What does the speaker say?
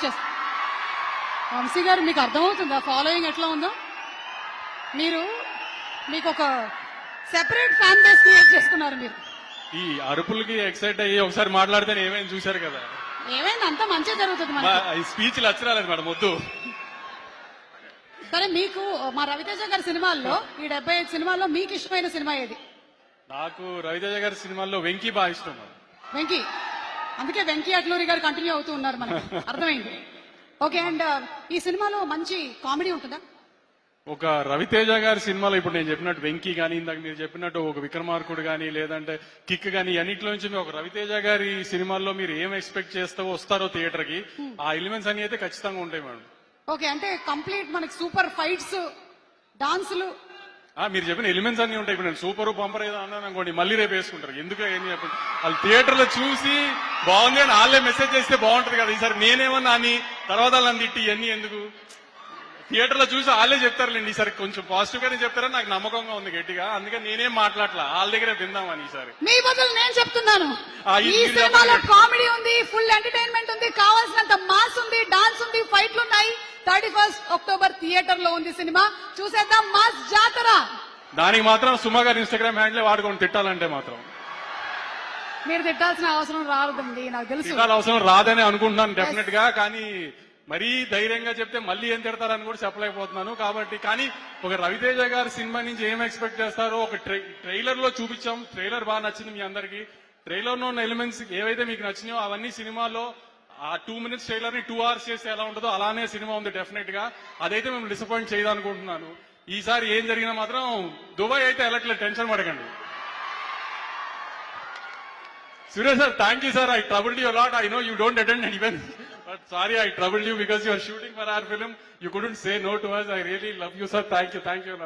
చేస్తాను. వంశీ గారు మీకు అర్థమవుతుందా ఫాలోయింగ్ ఎట్లా ఉందో? మీకు ఒక సెపరేట్ ఫ్యాన్ బేస్ క్రియేట్ చేసుకున్నారు మీరు. ఈ అరుపులకి ఎక్సైట్ అయ్యి ఒకసారి మాట్లాడితే ఏమైంది చూశారు కదా. ఏమైంది అంతా మంచిగా జరుగుతుంది మనకి. ఈ స్పీచ్లు అచ్చరాలేదు మేడం వద్దు. సరే, మీకు మా రవితేజ గారి సినిమాల్లో ఈ 75 సినిమాల్లో మీకు ఇష్టమైన సినిమా ఏది? నాకు రవితేజ గారి సినిమాల్లో వెంకీ బాగా ఇష్టం. వెంకీ, అందుకే వెంకీ అట్లూరి గారు కంటిన్యూ అవుతూ ఉన్నారు మనకి, అర్థమైంది. ఓకే, అండ్ ఈ సినిమాలో మంచి కామెడీ ఉంటుందా? ఒక రవితేజ గారి సినిమాలో ఇప్పుడు నేను చెప్పినట్టు వెంకీ గానీ, ఇందాక మీరు చెప్పినట్టు ఒక విక్రమార్కుడు గానీ, లేదంటే కిక్ గానీ, అన్నిట్లో నుంచి ఒక రవితేజ గారి సినిమాల్లో మీరు ఏం ఎక్స్పెక్ట్ చేస్తావో వస్తారో థియేటర్ కి, ఆ ఎలిమెంట్స్ అన్ని అయితే ఖచ్చితంగా ఉంటాయి మేడం. ఓకే, అంటే కంప్లీట్ మనకి సూపర్ ఫైట్స్, డాన్సులు, మీరు చెప్పిన ఎలిమెంట్స్ అన్ని ఉంటాయి. ఇప్పుడు నేను సూపర్ పంపర్ ఏదో అన్నాను అనుకోండి, మళ్ళీ రేపు వేసుకుంటారు. ఎందుకు ఏం చెప్పండి, వాళ్ళు థియేటర్ లో చూసి బాగుంది అని వాళ్ళే మెసేజ్ చేస్తే బాగుంటది కదా. ఈసారి నేనేమన్నా అని తర్వాత వాళ్ళని తిట్టి ఇవన్నీ ఎందుకు, థియేటర్ లో చూసి వాళ్ళే చెప్తారులేండి. ఈసారి కొంచెం పాజిటివ్ గానే చెప్తారని నాకు నమ్మకంగా ఉంది గట్టిగా. అందుకని నేనేం మాట్లాడలా, వాళ్ళ దగ్గరే విందామని. ఈసారి మీ బదులు నేను చెప్తున్నాను, ఈ సినిమాలో కామెడీ ఉంది, ఫుల్ ఎంటర్టైన్మెంట్ ఉంది, కావాల్సినంత మాస్ ఉంది, డాన్స్ ఉంది, ఫైట్లు ఉన్నాయి. 31 అక్టోబర్ థియేటర్ లో ఉంది సినిమా, చూసేద్దాం మాస్ జాతర. దానికి మాత్రం సుమా గారి ఇన్స్టాగ్రామ్ హ్యాండిల్ వాడుకొని తిట్టాలంటే మాత్రం మీరు తిట్టాల్సిన అవసరం రాదండి, నాకు తెలుసు. తిట్టాల్సిన అవసరం రాదని అనుకుంటున్నాను డెఫినెట్ గా. కానీ మరీ ధైర్యంగా చెప్తే మళ్ళీ ఏం తిడతారని కూడా చెప్పలేకపోతున్నాను. కాబట్టి కానీ ఒక రవితేజ గారి సినిమా నుంచి ఏం ఎక్స్పెక్ట్ చేస్తారో ఒక ట్రైలర్ లో చూపించాం. ట్రైలర్ బాగా నచ్చింది మీ అందరికి. ట్రైలర్ లో ఉన్న ఎలిమెంట్స్ ఏవైతే మీకు నచ్చినాయో అవన్నీ సినిమాలో ఆ 2 minutes ట్రైలర్ ని 2 hours చేస్తే ఎలా ఉంటుందో అలానే సినిమా ఉంది డెఫినెట్ గా. అదైతే మేము డిసప్పాయింట్ చేయదనుకుంటున్నాను. ఈసారి ఏం జరిగినా మాత్రం దుబాయ్ అయితే వెళ్ళట్లేదు, టెన్షన్ పడకండి. Suresh sir, thank you sir. I troubled you a lot. I know you don't attend an event, but sorry I troubled you because you are shooting for our film. You couldn't say no to us. I really love you sir. Thank you a lot.